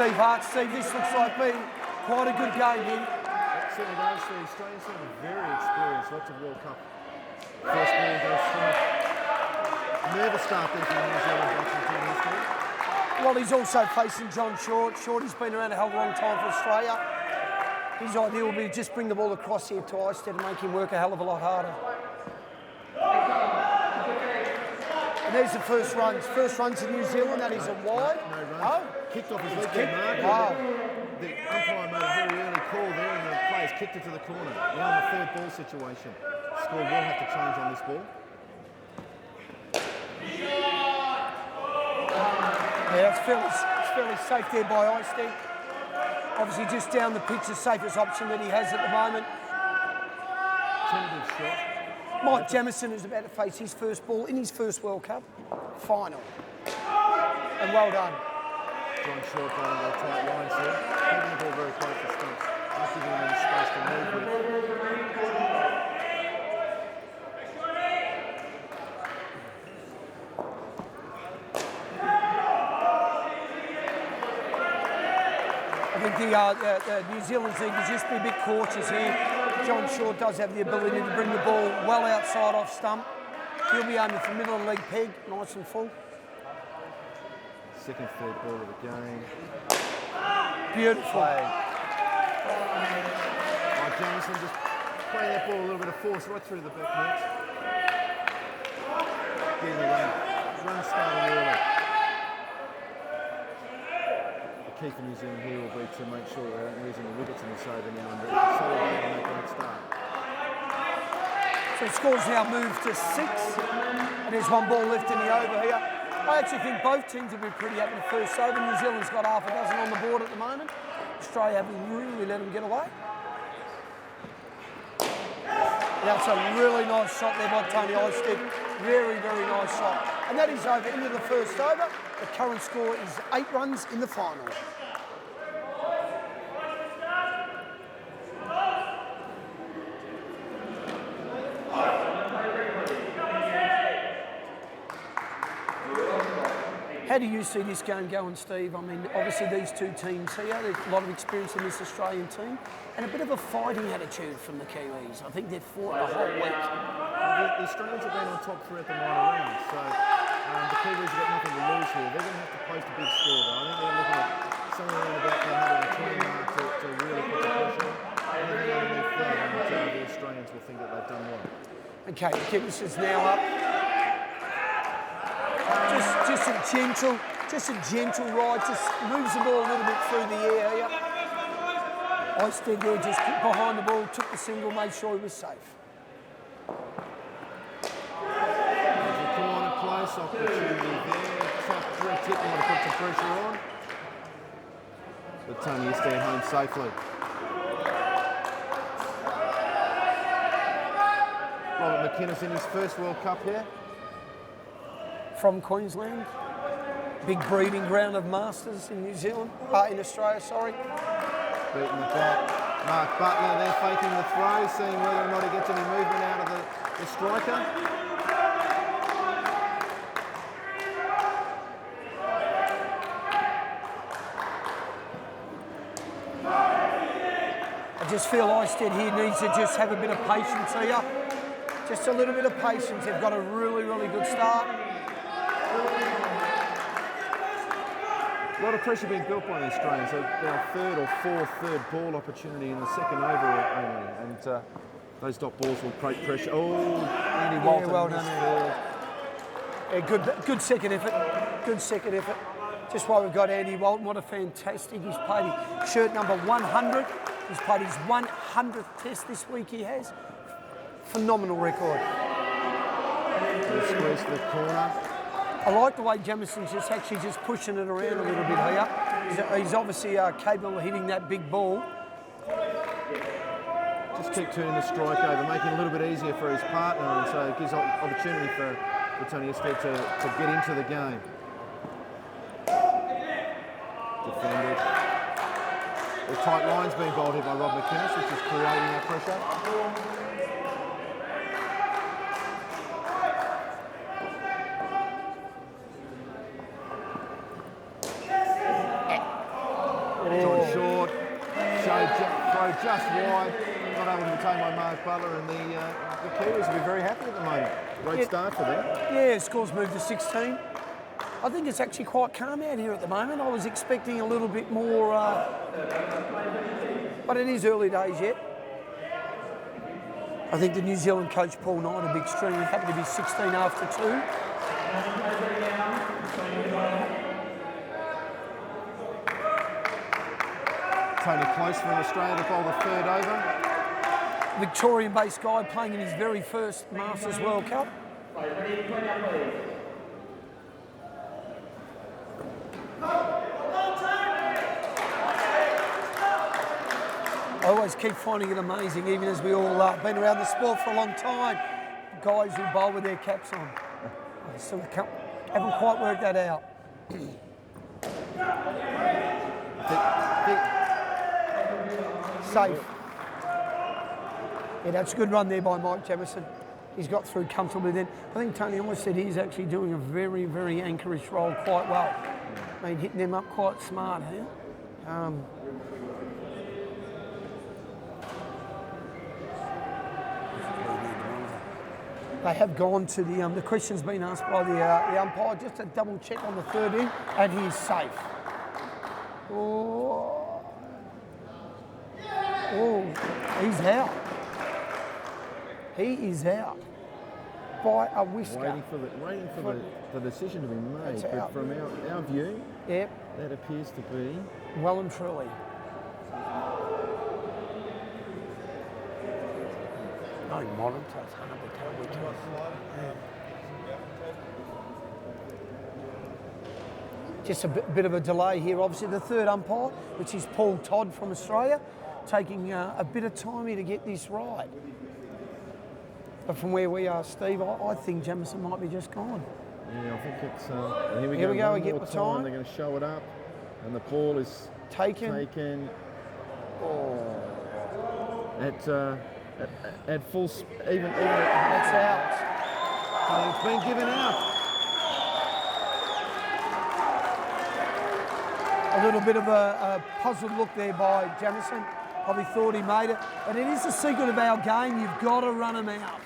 Steve Hart. Steve, this looks like being quite a good game here. It certainly does. The Australians seem very experienced. Lots of World Cup first ball goes through. Never start thinking New Zealand boxing team history. Well, he's also facing John Short. Shorty's been around a hell of a long time for Australia. His idea will be to just bring the ball across here to Isted and make him work a hell of a lot harder. And there's the first runs. First runs in New Zealand, that is a wide. No runs. Oh. Kicked off his leg there, Mark. Wow. The umpire made a very early call there and the players kicked it to the corner. Now in the third ball situation. Score will have to change on this ball. Yeah, it's fairly safe there by Isted. Obviously just down the pitch, the safest option that he has at the moment. Tentative shot. Mike Jamieson is about to face his first ball in his first World Cup final. And well done. John Short got into the tight lines here. Keeping the ball very close to stumps. Not giving him any space to move with. I think the New Zealand's need to just be a bit cautious here. John Short does have the ability to bring the ball well outside off stump. He'll be aiming for middle of the leg peg, nice and full. Second, third ball of the game. Beautiful. Mike Jamieson just playing that ball a little bit of force right through the back net. Getting the run starting early. The key for New Zealand here will be to make sure they aren't losing the wickets in the save and then consolidate and make a good start. So the score's now moved to 6, and there's one ball left in the over here. I actually think both teams will be pretty happy the first over. New Zealand's got half a dozen on the board at the moment. Australia haven't really let them get away. That's a really nice shot there by Tony Isted. Very, very nice shot. And that is over into the first over. The current score is 8 runs in the final. How do you see this game going, Steve? I mean, obviously these two teams here, there's a lot of experience in this Australian team and a bit of a fighting attitude from the Kiwis. I think they've fought the whole week. The Australians have been on top throughout the minor rounds, so the Kiwis have got nothing to lose here. They're going to have to post a big score, though. I think they're looking at somewhere around about the 120 mark to really put the pressure on. Anything underneath that, and the Australians will think that they've done well. Okay, the Kiwis is now up. Just a gentle ride, just moves the ball a little bit through the air here. Isted there just behind the ball, took the single, made sure he was safe. There's a corner close opportunity there. Top direct hit, want to put some pressure on. But Tony is staying home safely. Robert McInnes in his first World Cup here. From Queensland, big breeding ground of masters in New Zealand, in Australia, sorry. Beating the bat. Mark Butler there faking the throw, seeing whether or not he gets any movement out of the striker. I just feel Isted here needs to just have a bit of patience here. Just a little bit of patience. They've got a really, really good start. A lot of pressure being built by the Australians. So their third or fourth third ball opportunity in the second over only. And those dot balls will create pressure. Oh, Andy Walton. Yeah, well done, yeah, good second effort. Good second effort. Just while we've got Andy Walton, what a fantastic. He's played shirt number 100. He's played his 100th test this week he has. Phenomenal record. Squeeze the corner. I like the way Jamison's just actually just pushing it around a little bit here. He's obviously capable of hitting that big ball. Just keep turning the strike over, making it a little bit easier for his partner, and so it gives opportunity for Tony Isted to get into the game. Defended. The tight line's being bowled here by Rob McInnes, which is creating that pressure. John Short, throw just wide, not able to retain by Mark Butler, and the Kiwis will be very happy at the moment. Great start for them. Yeah, scores moved to 16. I think it's actually quite calm out here at the moment. I was expecting a little bit more, but it is early days yet. I think the New Zealand coach Paul Knight will be extremely happy to be 16 after 2. Tony Close from Australia to bowl the third over. Victorian-based guy playing in his very first Masters World Cup. I always keep finding it amazing, even as we all been around the sport for a long time, guys who bowl with their caps on. I still haven't quite worked that out. Safe. Yeah, that's a good run there by Mike Jamieson. He's got through comfortably then. I think Tony almost said he's actually doing a very, very anchorish role quite well. I mean, hitting them up quite smart here. They have gone to the question's been asked by the umpire just to double check on the third in, and he's safe. Oh, he's out. He is out by a whisker. Waiting for the decision to be made, but from our view, yep, that appears to be well and truly. No monitor, it's hard to tell which one. Just a bit of a delay here. Obviously, the third umpire, which is Paul Todd from Australia, taking a bit of time here to get this right. But from where we are, Steve, I think Jamieson might be just gone. Yeah, I think it's. Here we go. One We get more the time. They're going to show it up, and the ball is taken. At full, even That's out. It's been given out. A little bit of a puzzled look there by Jamieson. Probably thought he made it. But it is the secret of our game. You've got to run them out.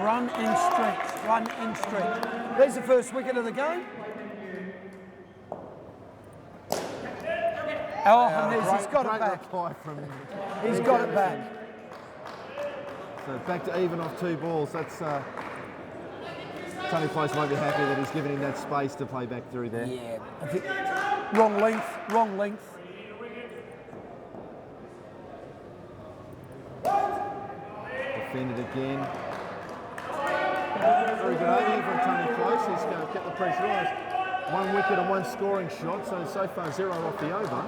Run and stretch. Run and stretch. There's the first wicket of the game. And he's got it back. He's got it back. So back to even off 2 balls. That's Tony Close won't be happy that he's given him that space to play back through there. Yeah. Wrong length. Wrong length. Defended again. Very good over here from Tony Close. He's kept the pressure on. 1 wicket and 1 scoring shot. So far 0 off the over.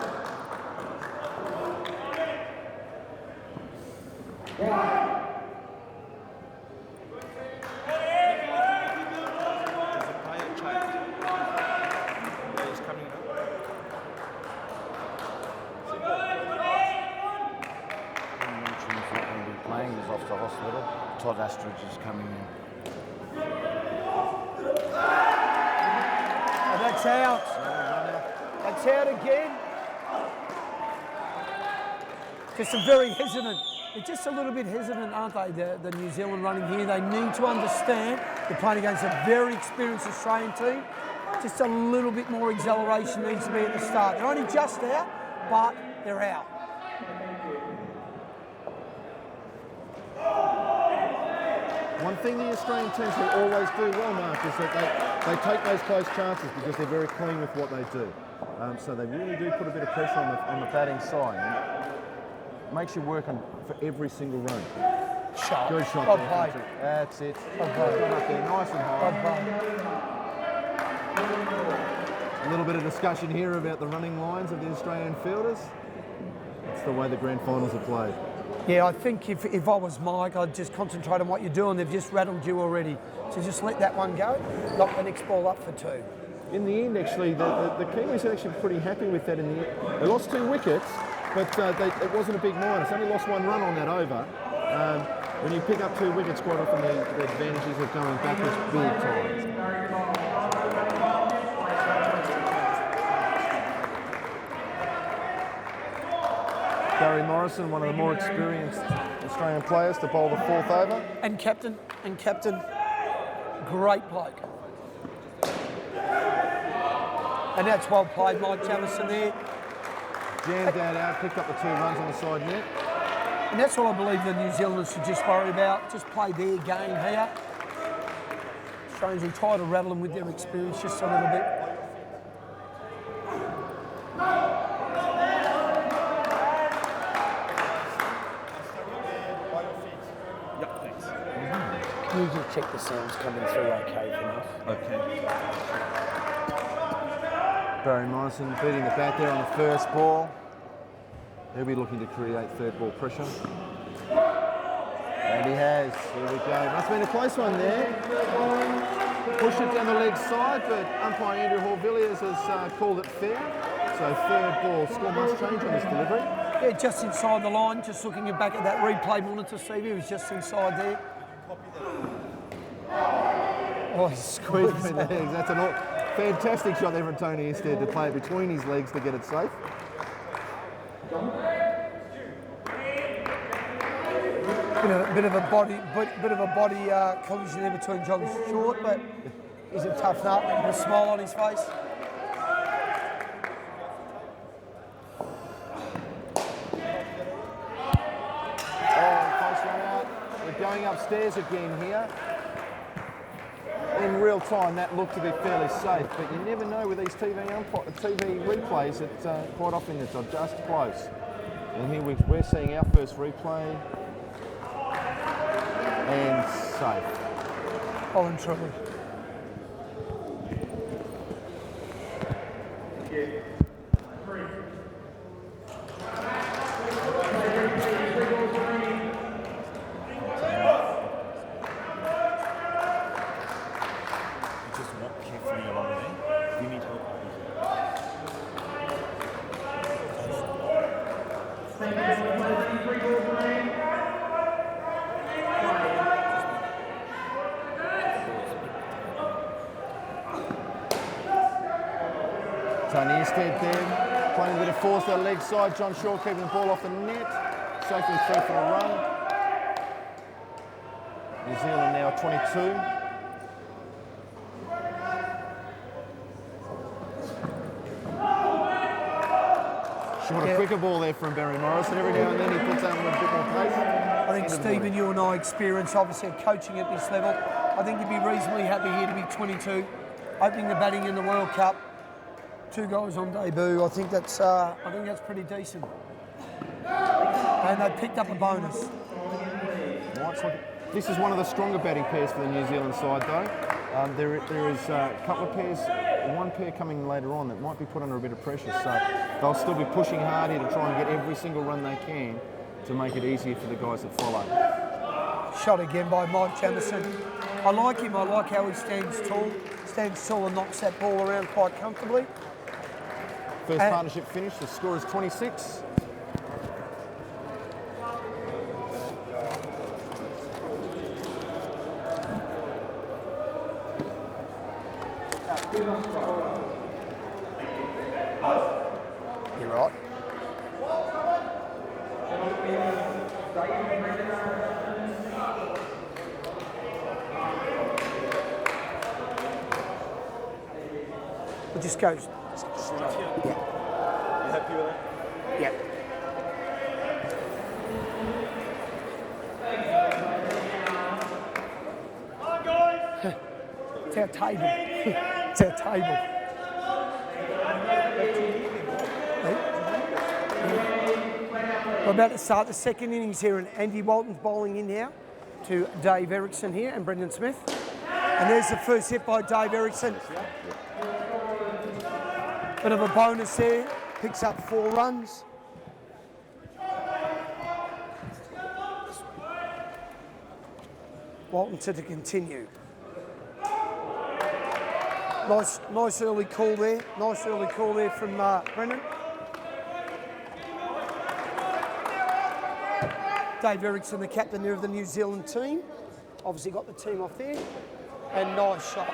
He's off to hospital. Todd Astridge is coming in. And that's out. That's out again. Just a very hesitant. They're just a little bit hesitant, aren't they, the New Zealand running here? They need to understand they're playing against a very experienced Australian team. Just a little bit more acceleration needs to be at the start. They're only just out, but they're out. One thing the Australian teams will always do well, Mark, is that they take those close chances because they're very clean with what they do. So they really do put a bit of pressure on the batting side. And it makes you work on for every single run. Shot. Good shot. Well played. That's it. Well played. Got up there nice and high. Well A little bit of discussion here about the running lines of the Australian fielders. That's the way the grand finals are played. Yeah, I think if I was Mike, I'd just concentrate on what you're doing. They've just rattled you already. So just let that one go, knock the next ball up for 2. In the end, actually, the Kiwis are actually pretty happy with that. They lost 2 wickets, but it wasn't a big minus. They only lost 1 run on that over. When you pick up 2 wickets, quite often the advantages of going backwards big time. Barry Morrison, one of the more experienced Australian players, to bowl the fourth over. And captain, great bloke. And that's well played, Mike Jamison there. Jammed that out, picked up the 2 runs on the side net. And that's what I believe the New Zealanders should just worry about. Just play their game here. Strangely, try to rattle them with their experience just a little bit. Yep, thanks. Can you just check the sounds coming through okay from us? Okay. Barry Morrison beating the bat there on the first ball. He'll be looking to create third ball pressure. And he has. Here we go. Must have been a close one there. Pushed it down the leg side, but umpire Andrew Hall-Villiers has called it fair. So third ball, score must change on this delivery. Yeah, just inside the line, just looking back at that replay monitor, Steve, he was just inside there. Oh, he squeezed That's an fantastic shot there from Tony instead to play it between his legs to get it safe. Bit of a body collision there between John Short, but he's a tough nut with a smile on his face. Close one out. We're going upstairs again here. In real time, that looked to be fairly safe, but you never know with these TV replays that quite often it's just close. And here we're seeing our first replay. And safe. Oh, in trouble. Just walk carefully along there. Do you need help? Tony instead there, playing a bit of force down the leg side. John Shaw keeping the ball off the net. Safely through for a run. New Zealand now 22. Short a quicker ball there from Barry Morrison. Every now and then he puts out with a bit more pace. I think, Stephen, you and I experience, obviously, coaching at this level. I think you'd be reasonably happy here to be 22, opening the batting in the World Cup. 2 guys on debut. I think that's pretty decent. And they picked up a bonus. This is one of the stronger batting pairs for the New Zealand side, though. There is a couple of pairs, one pair coming later on that might be put under a bit of pressure. So they'll still be pushing hard here to try and get every single run they can to make it easier for the guys that follow. Shot again by Mike Jamison. I like him. I like how he stands tall and knocks that ball around quite comfortably. First partnership finish, the score is 26. You're right. It just goes. Yeah. You happy with that? Yeah. It's our table. It's our table. We're about to start the second innings here, and Andy Walton's bowling in here to Dave Erickson here and Brendan Smith. And there's the first hit by Dave Erickson. Bit of a bonus there, picks up 4 runs. Walton to continue. Nice early call there. Nice early call there from Brendan. Dave Erickson, the captain there of the New Zealand team. Obviously got the team off there. And nice shot.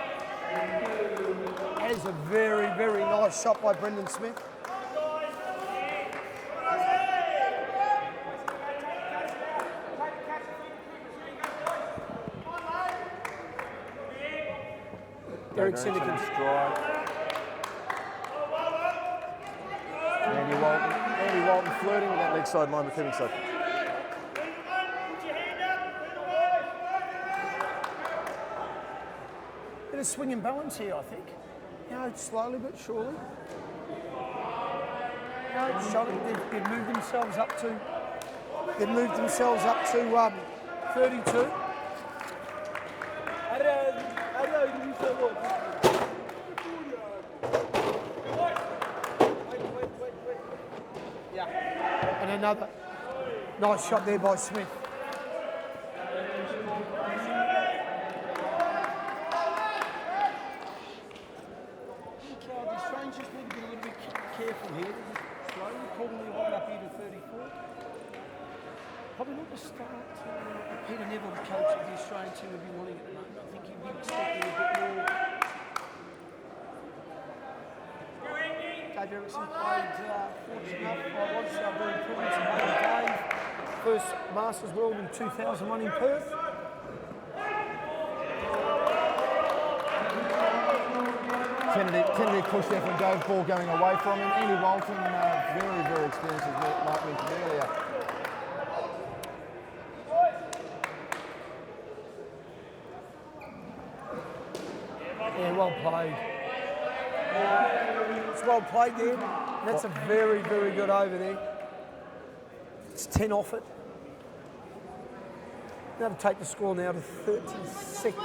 That is a very, very nice shot by Brendan Smith. Eric Sinekin. Strike. Andy Walton flirting with that leg side line, but keeping safe. Bit of swing and balance here, I think. You know, slowly but surely. You know, they've moved themselves up to. They've moved themselves up to 32. Yeah. And another nice shot there by Smith. The Australians just need to be a little bit careful here. Slowly pulling the height up here to 34. Probably not the start Peter Neville, the coach of the Australian team, would be wanting at the moment. I think he'd be expecting a bit more. Dave Erickson played fortunate enough. I was very privileged to play Dave. First Masters World in 2001 in Perth. Tentative push there from Dave, ball going away from him. Andy Walton, very, very experienced, as Mike mentioned earlier. Yeah, well played. It's well played there. That's a very, very good over there. It's 10 off it. That'll take the score now to 36.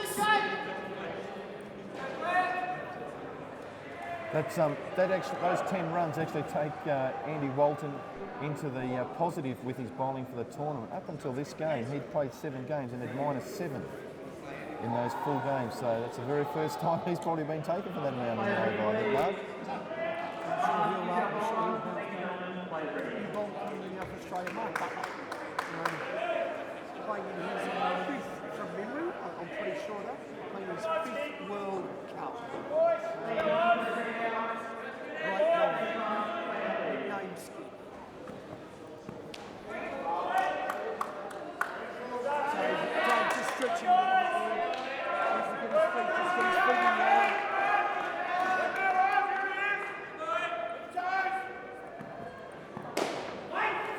Those 10 runs actually take Andy Walton into the positive with his bowling for the tournament. Up until this game, he'd played 7 games and had -7 in those full games. So that's the very first time he's probably been taken for that amount in the over, I think, Mark. Australia might playing in his 5th from memory, I'm pretty sure that, playing his 5th World Cup. Great guy. Name skip. So just stretching a little bit there. He's looking at his feet, just get his feet in the air.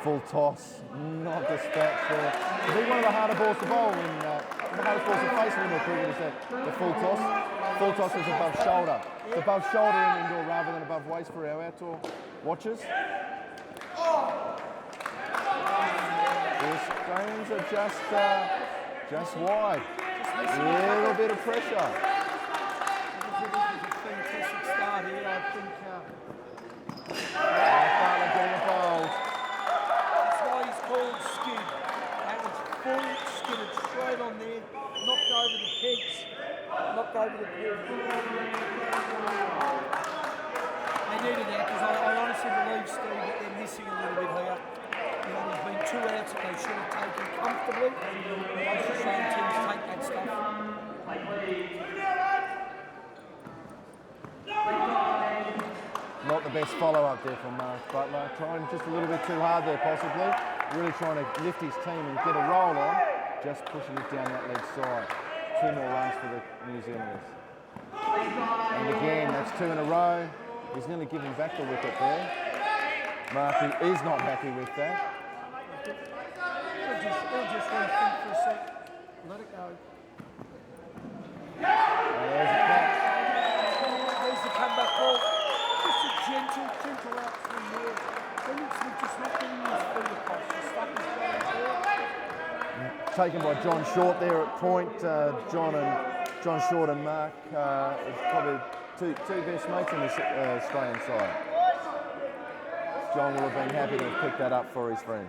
Full toss, not dispatched there. I think one of the harder balls to bowl in the hardest balls to face in indoor cricket is the full toss. Full toss is above shoulder. It's above shoulder in indoor rather than above waist for our outdoor watchers. The Australians are just wide. A little bit of pressure. I think it was a fantastic start here. I think Bartlett getting a bowl. that's why he's called skid. That was full skidded straight on there, knocked over the pegs. Knocked over the pegs. They needed that because I honestly believe, Steve, that they're missing a little bit here. You know, there's been 2 outs that they should have taken comfortably. Most Australian teams take that stuff. Not the best follow-up there from Mark Butler. Trying just a little bit too hard there, possibly. Really trying to lift his team and get a roll on. Just pushing it down that leg side. 2 more runs for the New Zealanders. And again, that's 2 in a row. He's nearly giving back the wicket there. Marky is not happy with that. He'll just rethink for a sec. Let it go. And there's a catch. There's the comeback ball. Just a gentle out through here. Brilliant Smith just not getting his feet across. The stuff is going there. Taken by John Short there at point. John Short and Mark is probably two best mates in this Australian side. John will have been happy to have picked that up for his friend.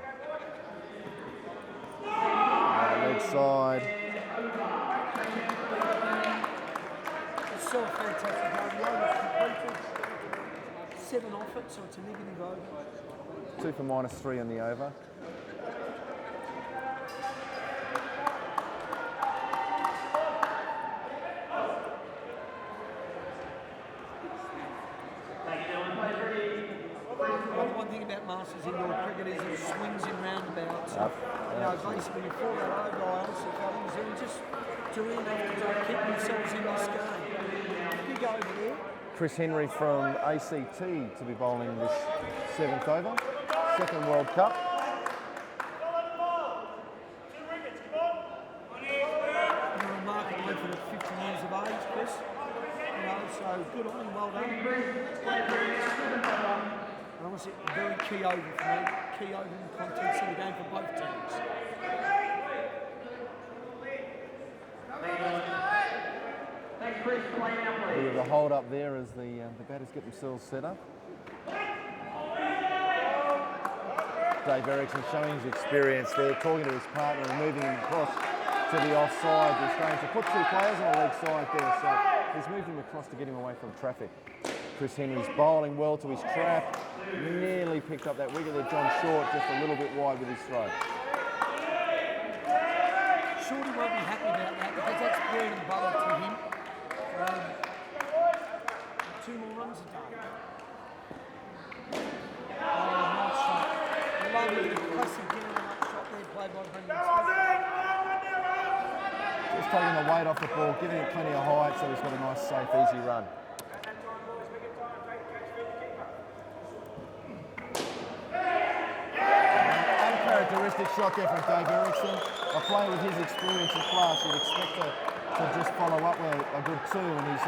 Leg side. It's so fantastic. The over's completed. 7 off it, so it's a negative over. 2 for -3 in the over. One thing about Masters indoor cricket is it swings in roundabouts. You know, basically before that over, I honestly felt New Zealand just doing enough to keep themselves in this game. big over there. Chris Henry from ACT to be bowling this 7th over. Second World Cup. You're remarkable effort at 50 years of age, Chris. You know, so good on him, well done. And obviously, very key over for me. Key over in the context of the game for both teams. Bit of a hold up there as the batters get themselves set up. Dave Erickson showing his experience there, talking to his partner and moving him across to the offside. The Australians have put 2 players on the leg side there, so he's moved him across to get him away from traffic. Chris Henry's bowling well to his trap. Nearly picked up that wicket there. John Short just a little bit wide with his throw. Shorty won't be happy about that because that's bread and butter to him. 2 more runs a day. Nice shot. Lovely, impressive getting a nice shot there played by Brendan Smith. Just taking the weight off the ball, giving it plenty of height so he's got a nice, safe, easy run. Uncharacteristic shot there from Dave Erickson. A player with his experience and class you'd expect to just follow up with a good 2, and he's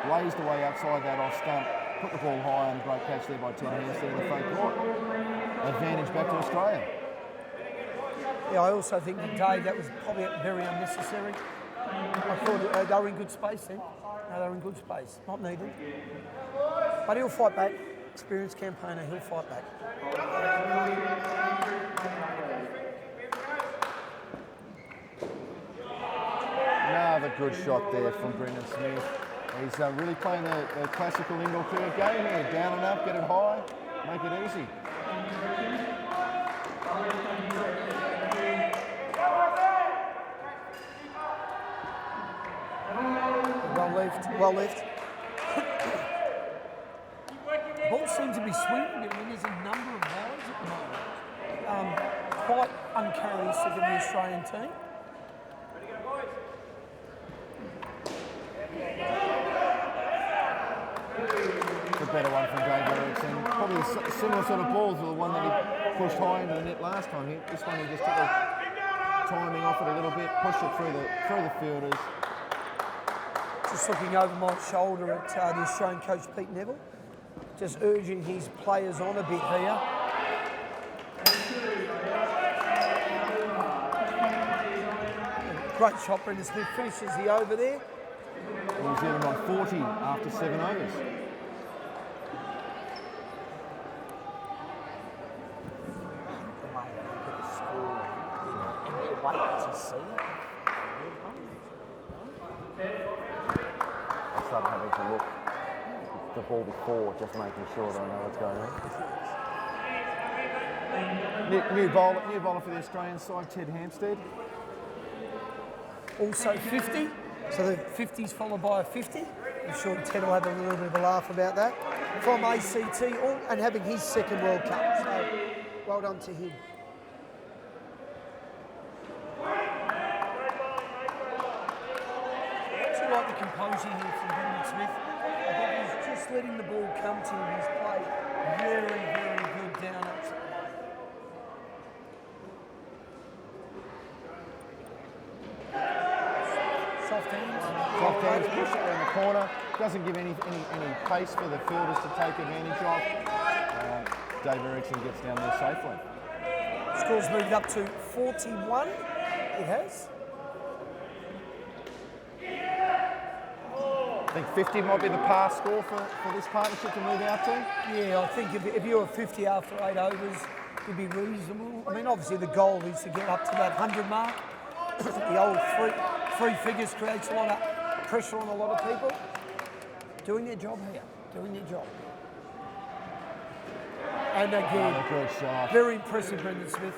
blazed away outside that off stump, put the ball high, and a great catch there by Ted Hampstead in the front court. Advantage back to Australia. Yeah, I also think that Dave, that was probably very unnecessary. I thought they were in good space then. No, they were in good space, not needed. But he'll fight back. Experienced campaigner, he'll fight back. Another good shot there from Brendan Smith. He's really playing the classical indoor cricket game here. Down and up, get it high, make it easy. Well left. Ball seems to be swinging, but there's a number of balls at the moment. Quite uncharacteristic of the Australian team. A better one from Dave Erickson. Probably a similar sort of ball to the one that he pushed high into the net last time. This one he just took the timing off it a little bit, pushed it through the fielders. Just looking over my shoulder at the Australian coach Pete Neville, just urging his players on a bit here. Great shot, Brendan Smith finishes the over there. New Zealand on 40 after 7 overs. I started having to look at the ball before, just making sure that I know what's going on. New bowler for the Australian side, Ted Hampstead. Also 50, so the 50's followed by a 50. I'm sure Ted will have a little bit of a laugh about that. From ACT, and having his 2nd World Cup, so well done to him. Like the composure here from Brendan Smith. I think he's just letting the ball come to him. He's played very, very good down up. Soft hands. Soft hands, push it around the corner. Doesn't give any pace for the fielders to take advantage of. Dave Erickson gets down there safely. Score's moved up to 41. It has. I think 50 might be the pass score for this partnership to move out to. Yeah, I think if you're 50 after 8 overs, it'd be reasonable. I mean, obviously the goal is to get up to that 100 mark. The old three figures creates a lot of pressure on a lot of people. Doing their job here, doing their job. And again, good shot. Very impressive, Brendan Smith.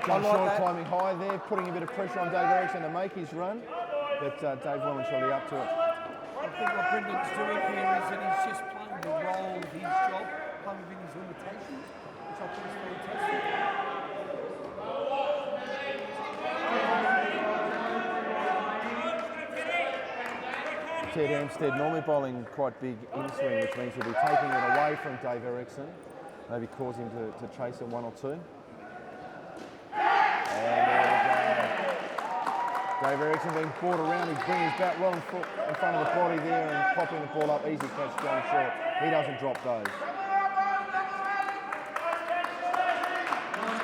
John Short climbing high there, putting a bit of pressure on Dave Erickson to make his run, but Dave well and truly up to it. I think what Brendan's doing here is that he's just playing the role of his job, playing within his limitations, which I think is fantastic. Ted Hampstead normally bowling quite big in-swing, which means he'll be taking it away from Dave Erickson, maybe cause him to chase a 1 or 2. And there we go. Dave Erickson being brought around, he's bringing his bat well in front of the body there and popping the ball up, easy catch, John Short. He doesn't drop those.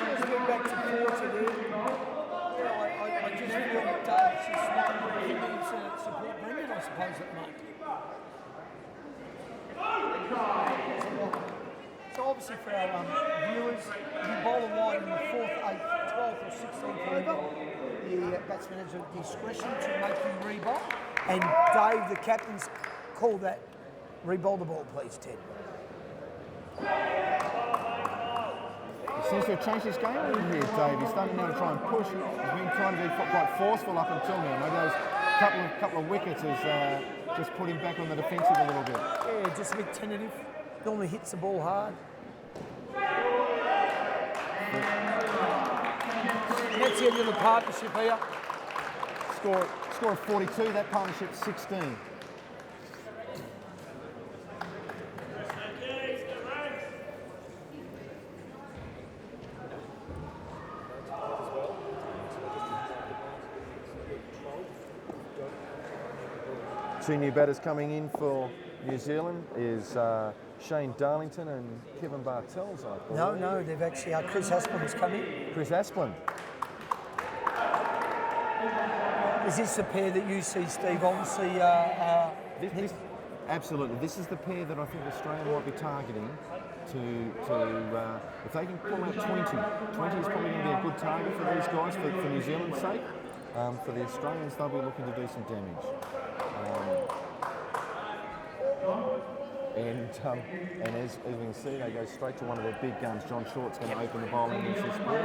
Let's get back to 40 there. I just feel that Dave's just not where he needs to support Brendan, I suppose, at the moment. So obviously for our viewers, you bowl a wide in the 4th, 8th, 12th or 16th over. The batsman has a discretion to make you re-bowl. And Dave, the captain's called that re-bowl the ball, please, Ted. He seems to have changed his game a little here, Dave. He's starting now to try and push. He's been trying to be quite forceful up until now. Maybe those couple of wickets has just put him back on the defensive a little bit. Yeah, just a bit tentative. Normally hits the ball hard. And that's the end of the partnership here. Score of 42, that partnership 16. Two new batters coming in for New Zealand is Shane Darlington and Kevin Bartels, I believe. No, they've actually, Chris Aspin has come in. Chris Aspin. Is this the pair that you see, Steve? Obviously, Absolutely. This is the pair that I think Australia might be targeting to if they can pull out 20. 20 is probably going to be a good target for these guys for New Zealand's sake. For the Australians, they'll be looking to do some damage. And as we can see, they go straight to one of their big guns. John Short's going to open the bowling against this ball.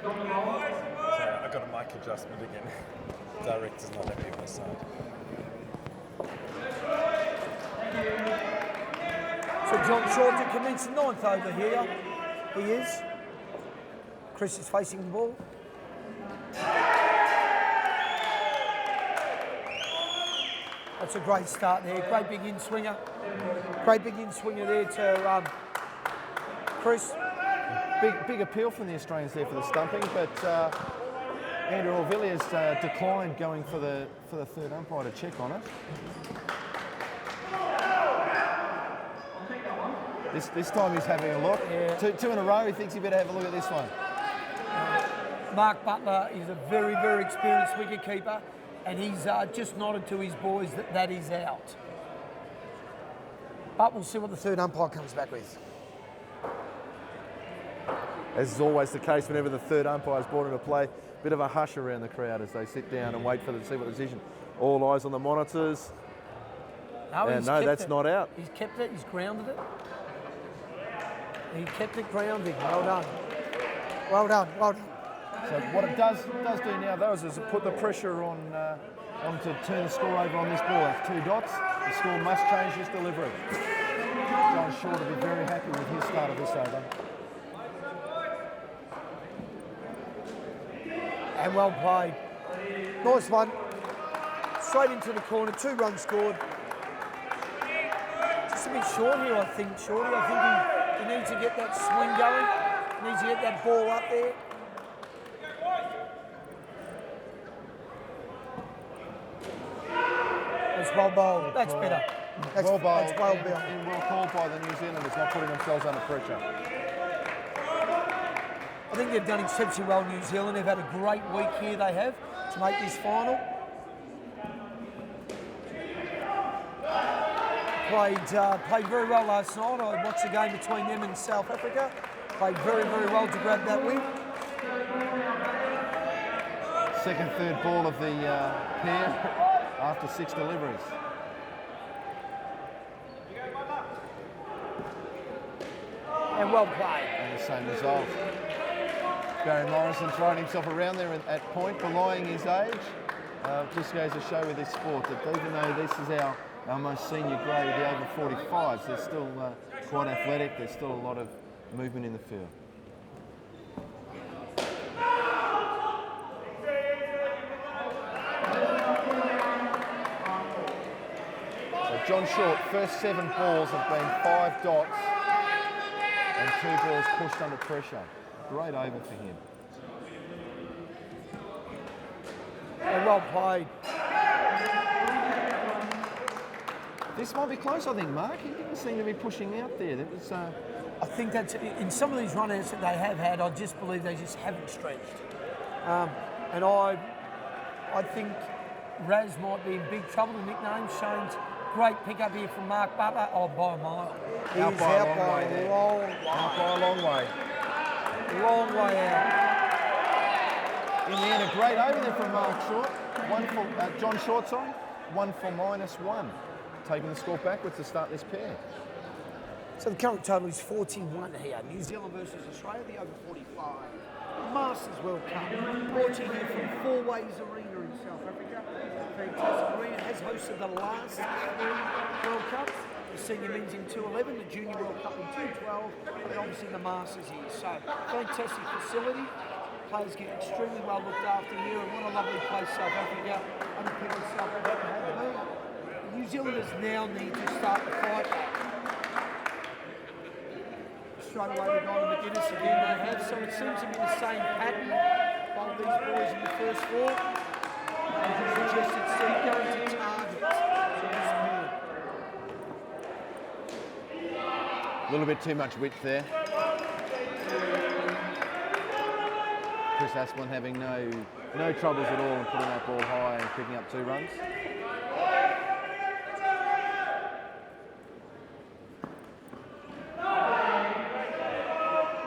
Sorry, I got a mic adjustment again. Director's not happy on my side. So John Short to commence the 9th over here. He is. Chris is facing the ball. That's a great start there. Great big in-swinger. Great big in-swinger there to Chris. Big appeal from the Australians there for the stumping, but Andrew Orvilliers declined going for the third umpire to check on it. This time he's having a look. Yeah. Two in a row. He thinks he better have a look at this one. Mark Butler is a very, very experienced wicketkeeper, and he's just nodded to his boys that is out. But we'll see what the third umpire comes back with. As is always the case whenever the third umpire is brought into play, bit of a hush around the crowd as they sit down and wait for them to see what the decision. All eyes on the monitors. No, that's not out. He's kept it, he's grounded it. He kept it grounded. Well done. Well done, well done. So what it does do now, though, is put the pressure on to turn the score over on this ball. That's 2 dots. The score must change this delivery. John Short will be very happy with his start of this over. And well played. Nice one. Straight into the corner, 2 runs scored. Just a bit short here, I think, Shorty. I think he needs to get that swing going. He needs to get that ball up there. That's well bowled. That's better. That's well bowled. That's well bowled. And well called by the New Zealanders, not putting themselves under pressure. I think they've done exceptionally well, New Zealand. They've had a great week here, they have, to make this final. Played very well last night. I watched the game between them and South Africa. Played very, very well to grab that win. Second, third ball of the pair after 6 deliveries. And well played. And the same result. Barry Morrison throwing himself around there at point, belying his age. Just goes to show with this sport that even though this is our most senior grade, the over 45s, they're still quite athletic. There's still a lot of movement in the field. John Short, first 7 balls have been 5 dots and 2 balls pushed under pressure. Great over for him. Well played. This might be close, I think, Mark. He didn't seem to be pushing out there. That was. I think that's in some of these run-outs that they have had. I just believe they just haven't stretched. And I think Raz might be in big trouble. The nickname Shane's great pickup here from Mark Butler. Oh, by a mile. He's Out by a long way. Out by a long way. Long way out. In the end, a great over there from Mark Short. John Short, sorry. 1 for -1. Taking the score backwards to start this pair. So the current total is 41 here. New Zealand versus Australia, the over 45. Masters World Cup. Brought to you from Four Ways Arena in South Africa. Fantastic arena. Has hosted the last 3 World Cups. The senior men's in 211, the junior World Cup in 212, and obviously the Masters here. So fantastic facility. Players get extremely well looked after here, and what a lovely place South Africa. Other people in South Africa have been. The New Zealanders now need to start the fight. Straight away we've gone to McGuinness again, they have, so it seems to be the same pattern by these boys in the first 4. As you suggested, Steve, going to target. A little bit too much width there. Chris Aspelin having no troubles at all in putting that ball high and picking up 2 runs.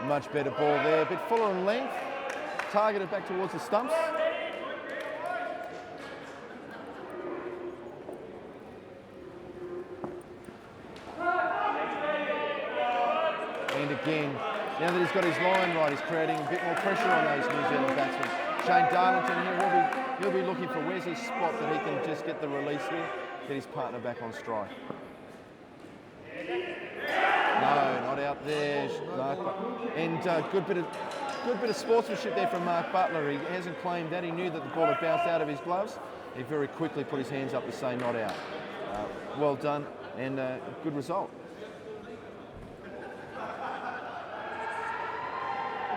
Much better ball there, a bit fuller in length, targeted back towards the stumps. And again, now that he's got his line right, he's creating a bit more pressure on those New Zealand batsmen. Shane Darlington here, he'll be looking for where's his spot that he can just get the release here, get his partner back on strike. No, not out there, Mark. And good bit of sportsmanship there from Mark Butler. He hasn't claimed that. He knew that the ball had bounced out of his gloves. He very quickly put his hands up to say not out. Well done and good result.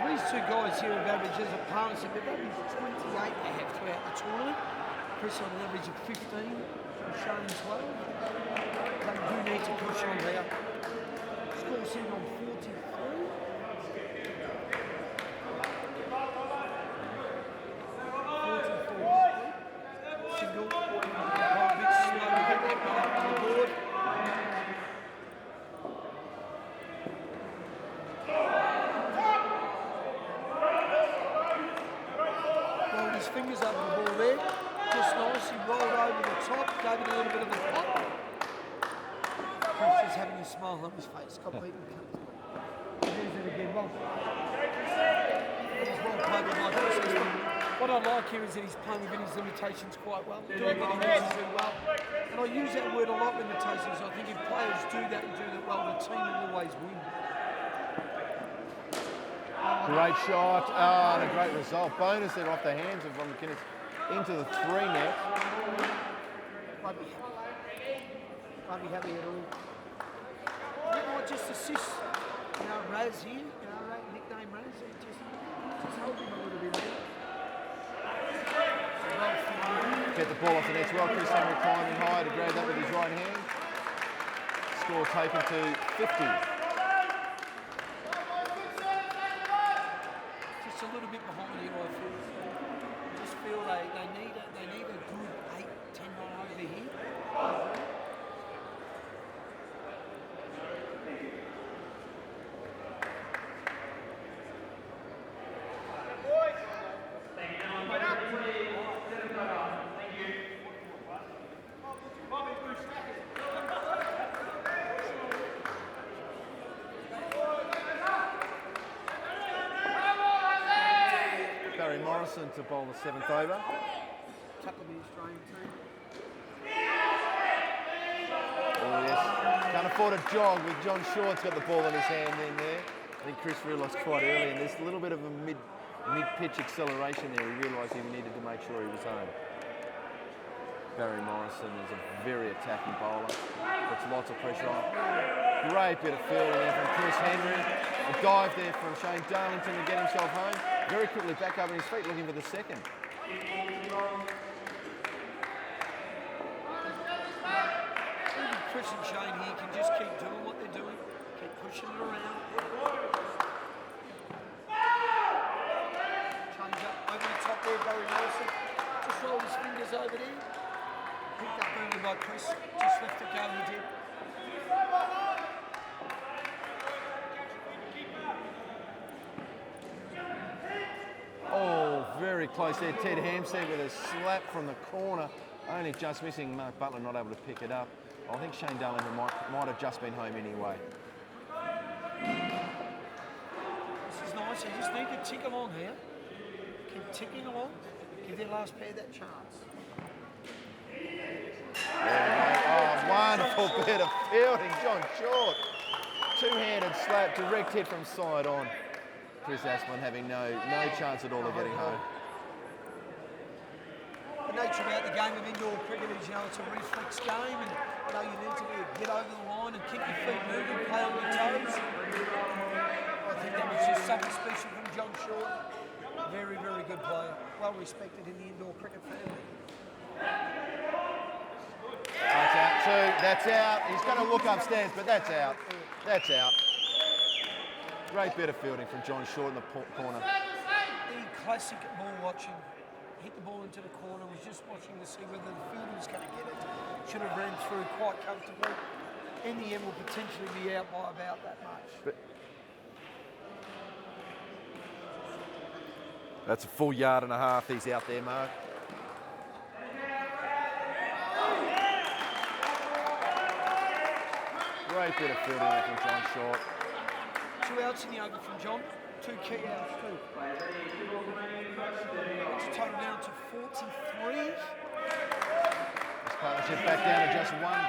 These 2 guys here have averaged as a partnership, they've averaged 28 they have throughout the tournament. Chris on an average of 15, and Shane 12. They do need to push on there. Score sitting on 43. Single. A bit slow to get that one up on the board. Rolled his fingers over the ball there. Just nice. He rolled over the top, gave it a little bit of a pop. Chris is having a smile on his face. Got beaten comfortably. There's it again. Well played with my Chris. What I like here is that he's playing within his limitations quite well, doing what he needs to do well. And I use that word a lot, limitations. I think if players do that and do that well, the team will always win. Great shot, and a great result. Bonus there off the hands of McInnes into the 3 net. Won't be happy at all. He might just assist, Raz here, nickname Raz, just help him a little bit there. Get the ball off the net well. Chris Henry climbing high to grab that with his right hand. Score taken to 50. Just a little bit behind here, I feel. I just feel they need a good 8-10 run over here. Morrison to bowl the 7th over. Couple of the Australian team. Oh yes, can't afford a jog with John Short's got the ball in his hand in there. I think Chris realised quite early, and there's a little bit of a mid-pitch acceleration there. He realised he needed to make sure he was home. Barry Morrison is a very attacking bowler. Puts lots of pressure on. Great bit of fielding there from Chris Henry. A dive there from Shane Darlington to get himself home. Very quickly back up on his feet looking for the second. Chris and Shane here can just keep doing what they're doing, keep pushing it around. Change up over the top there, Barry Morrison. Just roll his fingers over there. Picked up early by Chris, just left it go, he did. Oh, very close there. Ted Hampstead with a slap from the corner. Only just missing. Mark Butler not able to pick it up. I think Shane Darlington might have just been home anyway. This is nice. You just need to tick along here. Keep ticking along. Give their last pair that chance. Oh, wonderful bit of fielding. John Short. Two-handed slap, direct hit from side on. Chris Asplen having no chance at all of getting home. The nature about the game of indoor cricket is, it's a reflex game, and you need to get over the line and keep your feet moving, play on your toes. I think that was just something special from John Short. Very, very good player. Well respected in the indoor cricket family. That's out too. That's out. He's going to look upstairs, but that's out. That's out. Great bit of fielding from John Short in the corner. The classic ball watching. Hit the ball into the corner, was just watching to see whether the fielder was going to get it. Should have ran through quite comfortably. In the end, will potentially be out by about that much. That's a full yard and a half he's out there, Mark. Great bit of fielding there from John Short. 2 outs in the over from John. 2 key outs too. It's total down to 43. This partnership back down to just one.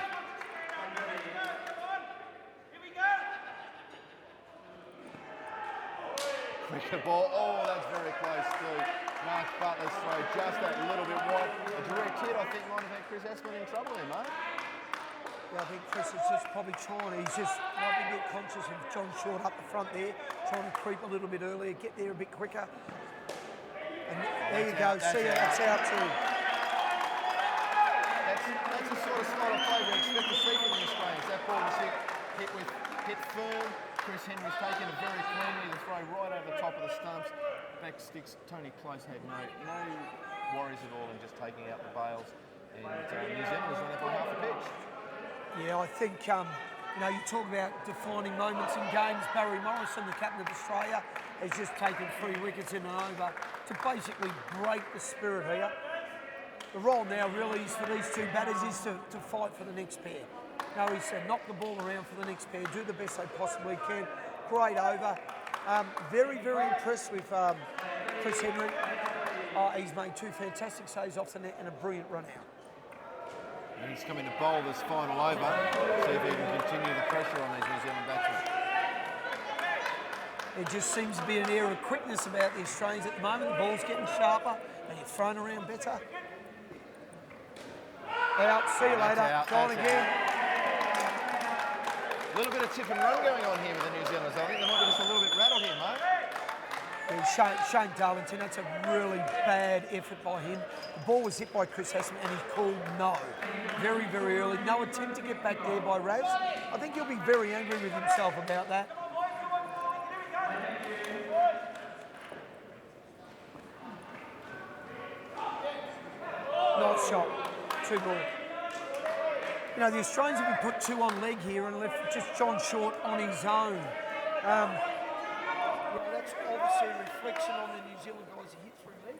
Cricket ball. Oh, that's very close too. Mark Butler's throw just that little bit wide. A direct hit, I think, might have had Chris Asplen in trouble there, mate. Yeah, I think Chris is just probably he's just might be a bit conscious of John Short up the front there, trying to creep a little bit earlier, get there a bit quicker. And there you go, see it, that's out too. That's the sort of style of play we expect to see from the Australians. That ball was hit firm. Chris Henry's taken it very cleanly, the throw right over the top of the stumps. Back sticks, Tony Close had no worries at all in just taking out the bails. And New Zealand was run out by half a pitch. Yeah, I think, you talk about defining moments in games. Barry Morrison, the captain of Australia, has just taken 3 wickets in and over to basically break the spirit here. The role now really is for these 2 batters is to fight for the next pair. He said knock the ball around for the next pair, do the best they possibly can. Great over. Very, very impressed with Chris Henry. He's made 2 fantastic saves off the net and a brilliant run out. And he's coming to bowl this final over, see if he can continue the pressure on these New Zealand batsmen. There just seems to be an air of quickness about the Australians at the moment. The ball's getting sharper and you're thrown around better. Out, see you later, gone again. A little bit of tip and run going on here with the New Zealanders. I think they might be just a little bit rattled here, mate. Shane Darlington, that's a really bad effort by him. The ball was hit by Chris Asplen and he called no. Very, very early. No attempt to get back there by Raz. I think he'll be very angry with himself about that. Nice shot. 2 ball. The Australians have been put 2 on leg here and left just John Short on his own. That's obviously a reflection on the New Zealand guys who hit through leg.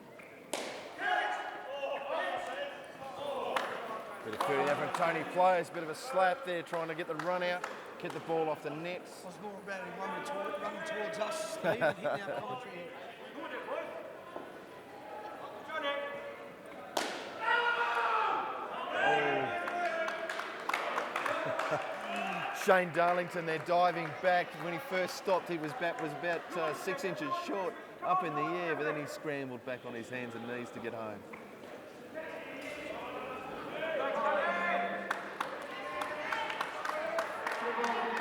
Bit of fielding there from Tony Players, bit of a slap there, trying to get the run out, get the ball off the nets. I was more about him running towards us, Steve, and hitting our commentary. Shane Darlington there diving back. When he first stopped, his bat was about 6 inches short up in the air, but then he scrambled back on his hands and knees to get home.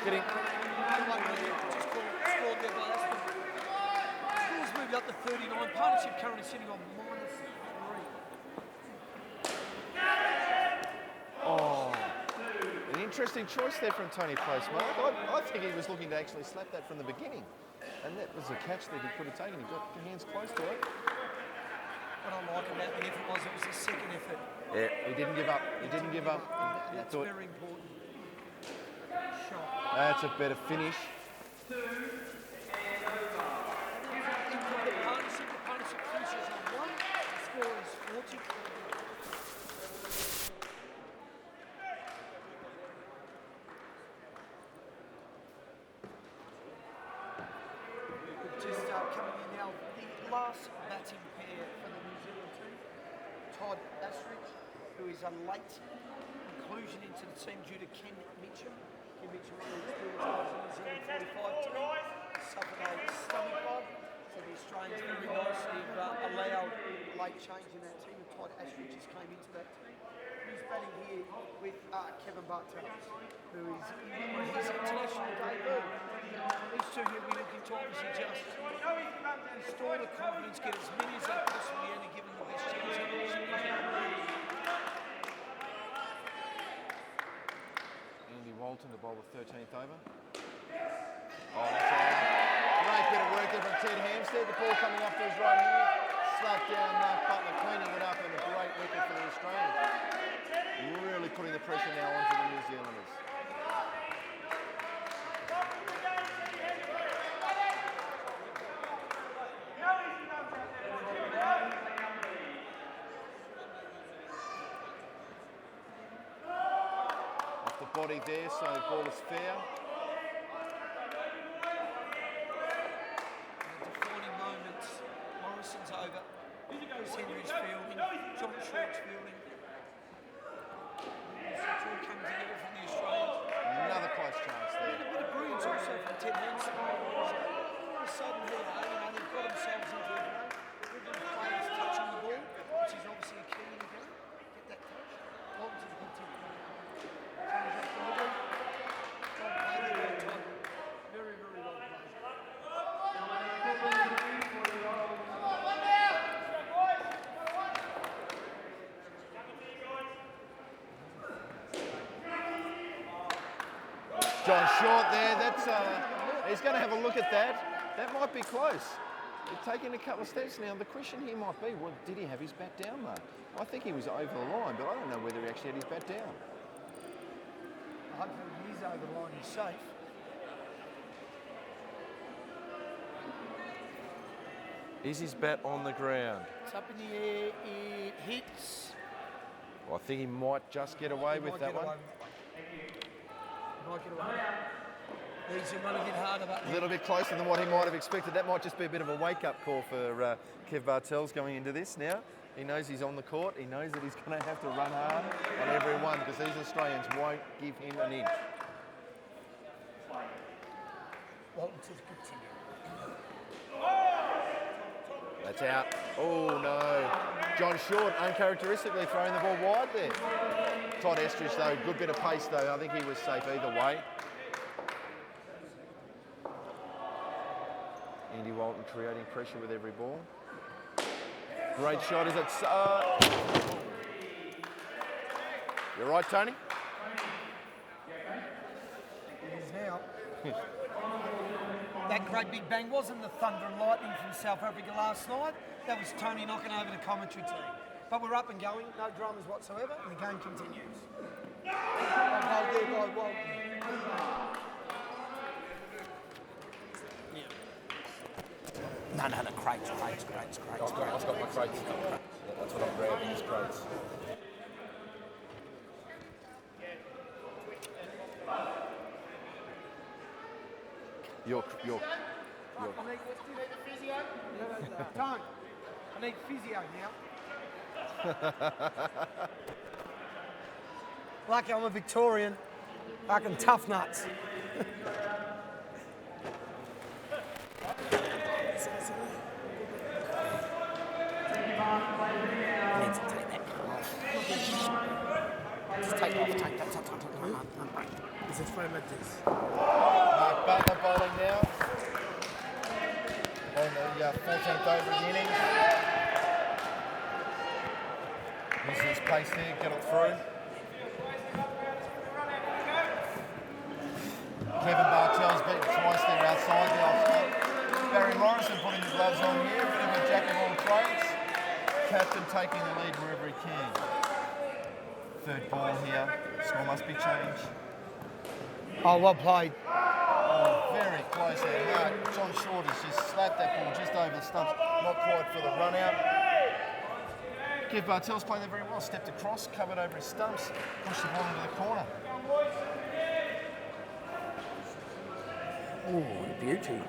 Getting Just scored there by Aston. Scores moved up to 39. Partnership currently sitting on -3. Oh, an interesting choice there from Tony Place, Mark. I think he was looking to actually slap that from the beginning. And that was a catch that he could have taken. He got your hands close to it. What I like about the effort was it was a second effort. Yeah, he didn't give up. He didn't give up. That's Thought, very important. Shot. that's a better finish. The partnership finishes on 1. The score is 40. Just coming in now, the last batting pair for the New Zealand team. Todd Astridge, who is a late inclusion into the team due to Ken Mitchell. Ken Mitchell, one of the experienced guys in the New Zealand 45 team, suffered a stomach bug. So the Australians very nicely allowed late change in that team, and Todd Astridge just came into that team. He's batting here with Kevin Bartel, who is on his international debut. These two here we looking to obviously just restore the confidence, get as many as they possibly can, and give them the best chance. Andy Walton to bowl the 13th over. Oh, that's a great bit of work there from Ted Hampstead. The ball coming off to his right hand. Slapped down Mark Butler, cleaning it up, and a great wicket for the Australians. Really putting the pressure now onto the New Zealanders. Off the body there, so the ball is fair. Defining moments. Morrison's over. Chris Henry's fielding. John Short's fielding. It's all coming together from the Australians. Another close chance there. A bit of brilliance also from Ted Hampstead. All of a sudden here, they've got themselves into a game. They've got players touching the ball, which is obviously a key in the game. Get that touch. Walton's a good tip. Comes up delivery. Well played there by Todd. Very, very well played. John Short there, that's he's going to have a look at that. That might be close. He's taking a couple of steps now. The question here might be, well, did he have his bat down, though? I think he was over the line, but I don't know whether he actually had his bat down. Hopefully he is over the line, he's safe. Is his bat on the ground? It's up in the air, it hits. Well, I think he might just get away with that one. Might get away. Needs to run a bit harder, but A little bit closer than what he might have expected. That might just be a bit of a wake-up call for Kev Bartels going into this now. He knows he's on the court. He knows that he's going to have to run hard on every one because these Australians won't give him an inch. Walton to continue. That's out. Oh, no. John Short uncharacteristically throwing the ball wide there. Todd Estridge, though, good bit of pace, though. I think he was safe either way. Andy Walton creating pressure with every ball. Great shot, is it? You're right, Tony? It is now. That great big bang wasn't the thunder and lightning from South Africa last night. That was Tony knocking over the commentary team. But we're up and going, no dramas whatsoever, and the game continues. Well there by Walton. No, crates. I've got my crates. That's what I'm grabbing, is crates. I need physio? Don't. I need physio now. Lucky I'm a Victorian. Fucking tough nuts. Take it off. Is frame like this. Mark Butler bowling now. On the 14th over in the innings. Using his pace there, get it through. Kevin Bartell's beaten twice there outside the off stump. Barry Morrison putting the gloves on here, a bit of a jack of all trades. Captain taking the lead wherever he can. Third ball here, score must be changed. Oh, well played. Oh, very close there. Mark, John Short has just slapped that ball just over the stumps, not quite for the run out. Kev Bartell's playing there very well, stepped across, covered over his stumps, pushed the ball into the corner. Oh, beauty.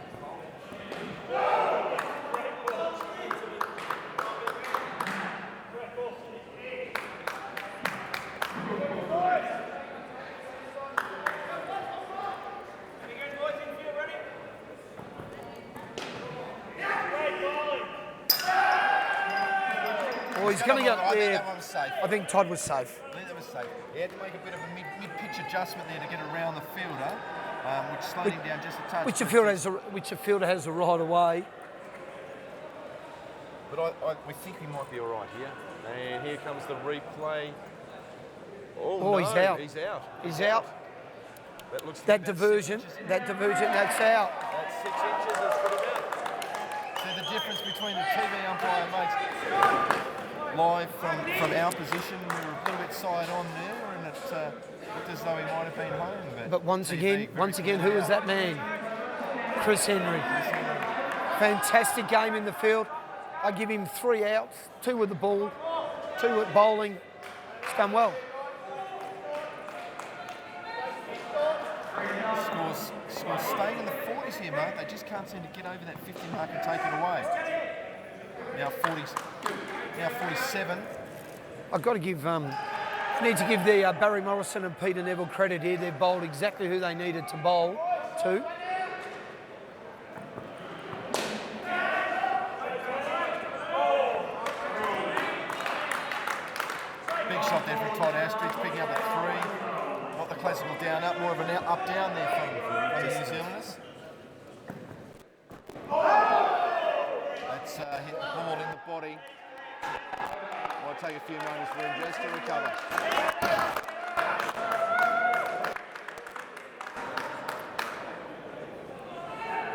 Oh, he's going to get I think there. that one was safe. I think Todd was safe. I think that was safe. He had to make a bit of a mid-pitch adjustment there to get around the fielder, which slowed him down just a touch. Which the fielder has the right away. But we think he might be all right here. And here comes the replay. Oh, Oh, no, he's out. He's out. He's out. That looks That diversion, that's out. That's 6 inches. That's put him out. So the difference between the TV umpire mates live from our position, we were a little bit side on there, and it looked as though he might have been home. But once again, who was that man? Chris Henry. Fantastic game in the field. I give him 3 outs, 2 with the ball, 2 with bowling. He's done well. Scores staying in the 40s here, Mark. They just can't seem to get over that 50 mark and take it away. Now 47. I've got to give, need to give the Barry Morrison and Peter Neville credit here. They've bowled exactly who they needed to bowl to. Big shot there from Todd Astridge, picking up a 3. Not the classical down up, more of an up down there from the New Zealanders. That's hit the ball in the body. Might take a few moments for him just to recover.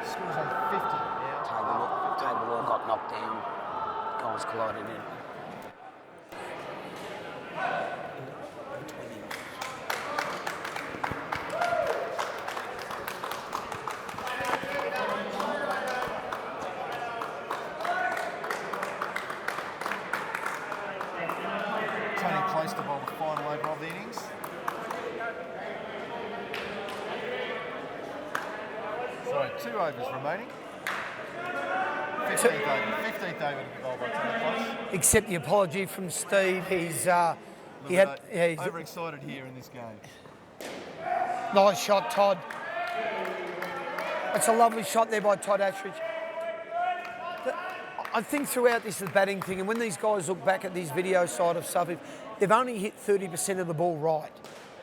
Scores on 50 now. Table got knocked down. Guys collided in. Tony close to bowl the final over of the innings. Sorry, 2 overs remaining. 15th over to be bowled by Tony Close. Accept the apology from Steve. He's Overexcited here in this game. nice shot, Todd. It's a lovely shot there by Todd Astridge. I think throughout this the batting thing, and when these guys look back at these video side of stuff, they've only hit 30% of the ball right.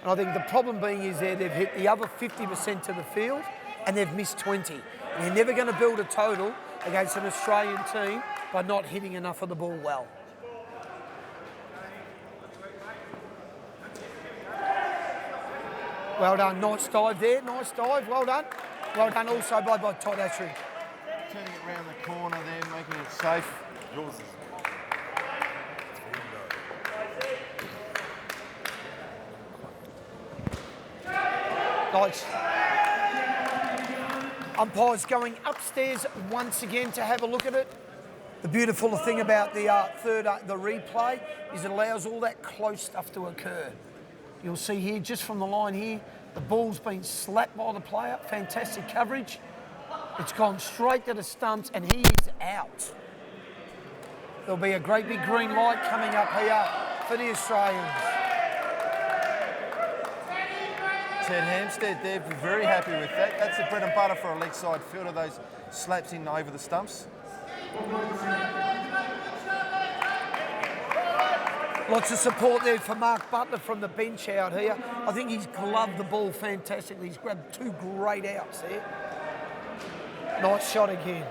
And I think the problem being is they've hit the other 50% to the field and they've missed 20. And you're never going to build a total against an Australian team by not hitting enough of the ball well. Well done, nice dive there, nice dive, well done. Well done also by Todd Astridge. Turning it round the corner there, making it safe. Yours is Nice. Umpires going upstairs once again to have a look at it. The beautiful thing about the the replay is it allows all that close stuff to occur. You'll see here, just from the line here, the ball's been slapped by the player. Fantastic coverage. It's gone straight to the stumps and he is out. There'll be a great big green light coming up here for the Australians. Ted Hampstead, they're very happy with that. That's the bread and butter for a leg side fielder, those slaps in over the stumps. Lots of support there for Mark Butler from the bench out here. I think he's gloved the ball fantastically. He's grabbed 2 great outs there. Nice shot again.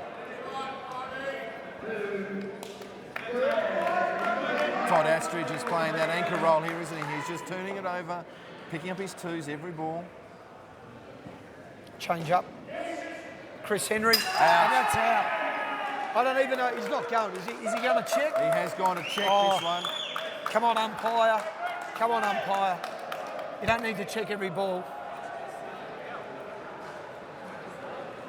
Todd Astridge is playing that anchor role here, isn't he? He's just turning it over, picking up his 2s every ball. Change up. Chris Henry. And that's out. I don't even know. He's not going. Is he going to check? He has gone to check this one. Come on, umpire. Come on, umpire. You don't need to check every ball.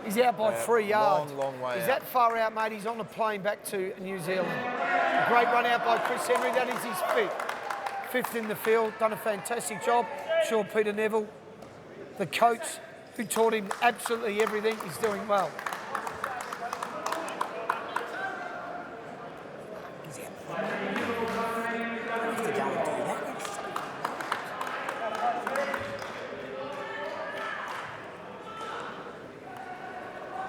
He's out by 3 yards. Long way He's out. that far out, mate. He's on the plane back to New Zealand. A great run out by Chris Henry. That is his 5th. 5th in the field. Done a fantastic job. Sure, Peter Neville, the coach, who taught him absolutely everything, he's doing well.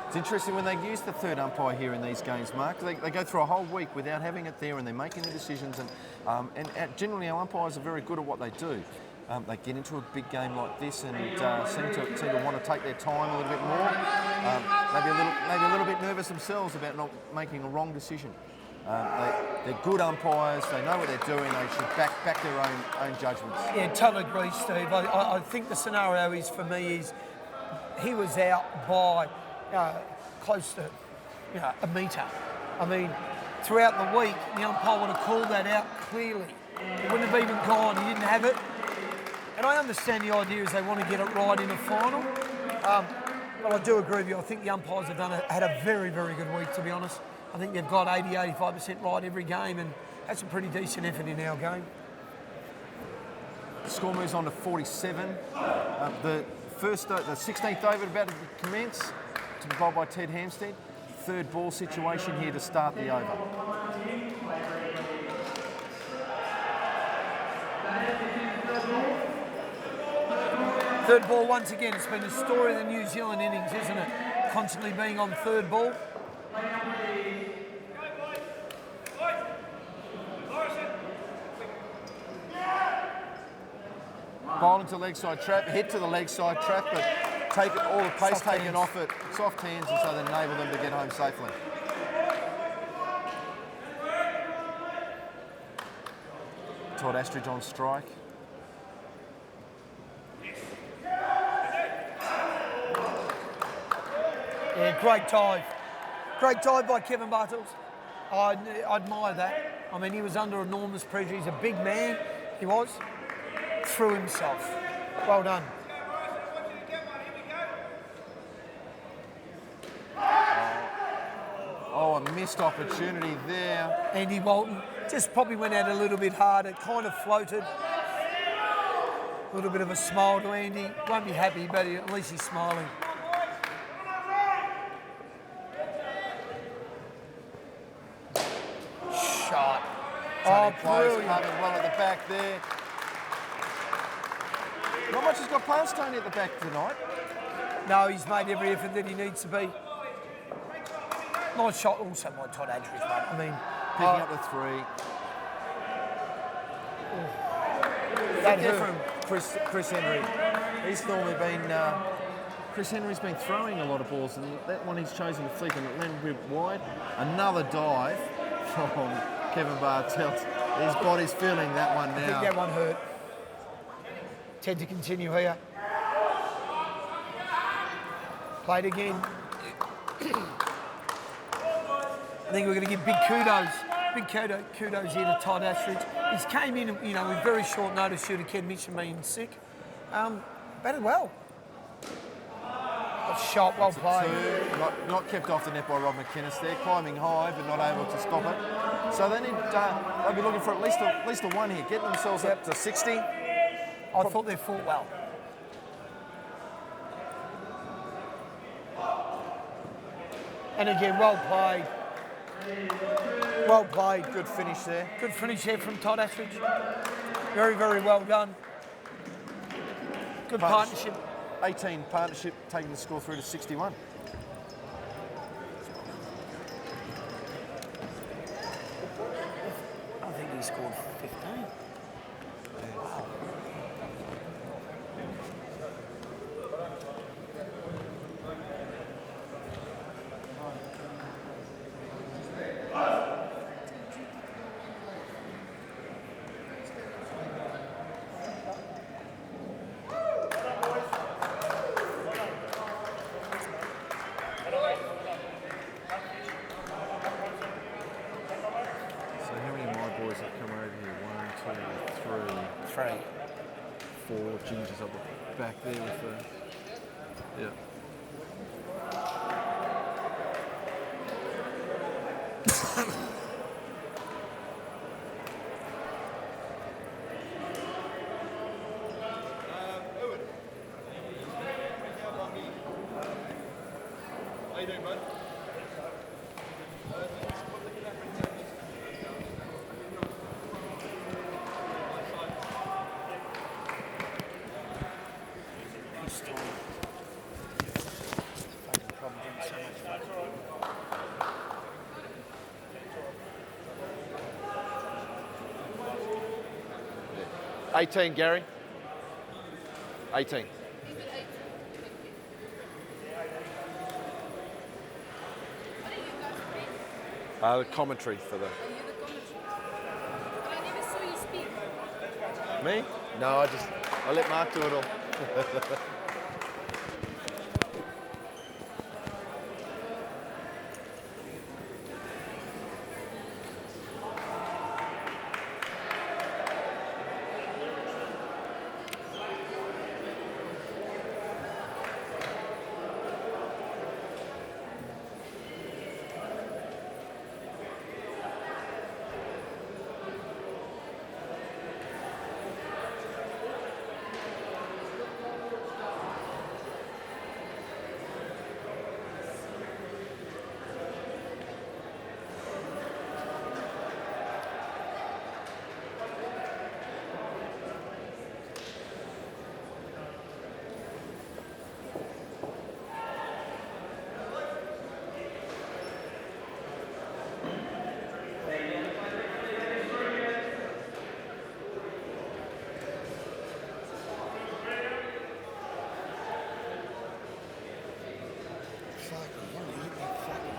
It's interesting when they use the 3rd umpire here in these games, Mark. They go through a whole week without having it there, and they're making the decisions. And generally, our umpires are very good at what they do. They get into a big game like this and seem to want to take their time a little bit more. Maybe a little bit nervous themselves about not making a wrong decision. They're good umpires. They know what they're doing. They should back their own judgments. Yeah, totally agree, Steve. I think the scenario is, for me, is he was out by close to a metre. I mean, throughout the week, the umpire would have called that out clearly. It wouldn't have even gone. He didn't have it. And I understand the idea is they want to get it right in a final. But I do agree with you. I think the umpires have had a very, very good week, to be honest. I think they've got 80-85% right every game, and that's a pretty decent effort in our game. The score moves on to 47. The 16th over about to commence, to be bowled by Ted Hampstead. 3rd ball situation here to start the over. Third ball once again. It's been the story of the New Zealand innings, isn't it? Constantly being on 3rd ball. Bowl into leg side trap, hit to the leg side trap, but take all the pace Soft taken hands. off it, soft hands, and so they enable them to get home safely. Todd Astridge on strike. Yeah, great dive. Great dive by Kevin Bartels. I admire that. I mean, he was under enormous pressure. He's a big man. He was. Threw himself. Well done. Oh, a missed opportunity there. Andy Walton just probably went out a little bit hard. It kind of floated. A little bit of a smile to Andy. Won't be happy, but at least he's smiling. Shot. Tony Oh, Close brilliant. coming well at the back there. Not much has got past Tony at the back tonight. No, he's made every effort that he needs to be. Nice shot also by Todd Astridge, mate. I mean, Picking up the 3. that Get hurt. from Chris Henry. He's normally been... Chris Henry's been throwing a lot of balls, and that one he's chosen to flick and it landed a bit wide. Another dive from Kevin Bartels. His body's feeling that one now. I think that one hurt. Ted to continue here. Played again. I think we're going to give big kudos. Big kudos here to Todd Astridge. He's came in, with very short notice due to Ken Mitchell being sick. Batted well. A shot, well played. Not kept off the net by Rob McInnes there, climbing high but not able to stop it. So they need, they'll be looking for at least a 1 here, getting themselves up to 60. I thought they fought well. And again, well played. Well played. Good finish there. Good finish there from Todd Astridge. Very, very well done. Good partnership. 18 partnership, taking the score through to 61. I think he scored 15. 3. 4 gingers up the back there with the, yeah. How you doing, bud? This time, fucking problem doing so much fun. 18, Gary. 18. The commentary for the... Are you the commentary? But I never saw you speak. Me? No, I let Mark do it all.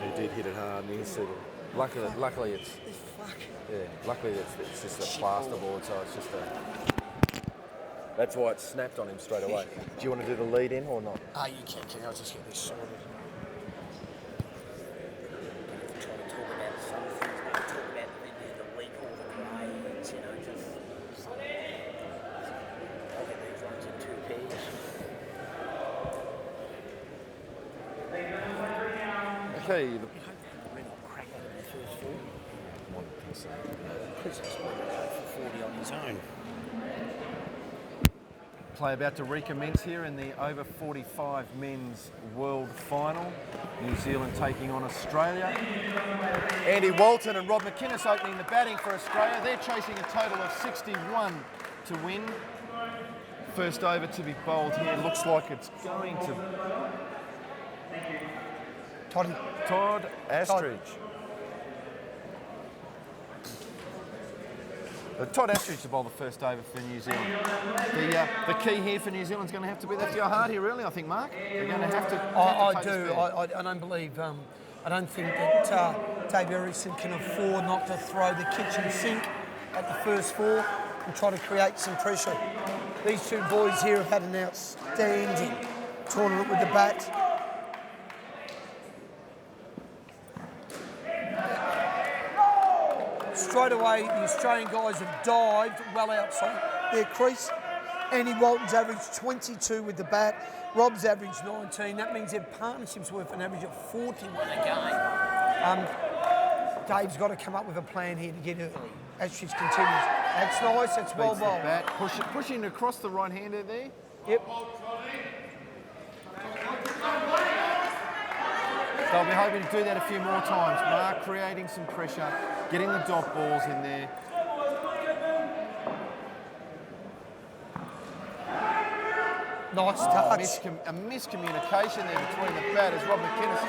He did hit it hard and he said it. Luckily it's just a plasterboard, so it's just a... That's why it snapped on him straight away. Do you want to do the lead in or not? You can. I'll just get this sorted. Try to talk about some things, maybe talk about the week or the grades, you know, just something. I'll get these ones in 2 pairs. Okay, You hope they're not crack out in the first 4. Chris has got to go for 40 on his own. Play about to recommence here in the over 45 men's world final. New Zealand taking on Australia. Andy Walton and Rob McInnes opening the batting for Australia. They're chasing a total of 61 to win. First over to be bowled here. Looks like it's going to Todd Astridge. Todd Astridge to bowl the first over for New Zealand. The key here for New Zealand's going to have to be, that's your heart here really, I think, Mark. They're going to have to I do. I don't believe, I don't think that Dave Erickson can afford not to throw the kitchen sink at the first 4 and try to create some pressure. These 2 boys here have had an outstanding tournament with the bat. Straight away, the Australian guys have dived well outside their crease. Andy Walton's averaged 22 with the bat. Rob's averaged 19. That means their partnership's worth an average of 41 a game. Dave's got to come up with a plan here to get early. Astridge continues. That's nice. That's well bowled. Pushing across the right-hander there. Yep. They'll be hoping to do that a few more times. Mark creating some pressure, getting the dot balls in there. Nice touch. A miscommunication there between the batters. Rob McInnes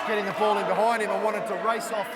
getting the ball in behind him and wanted to race off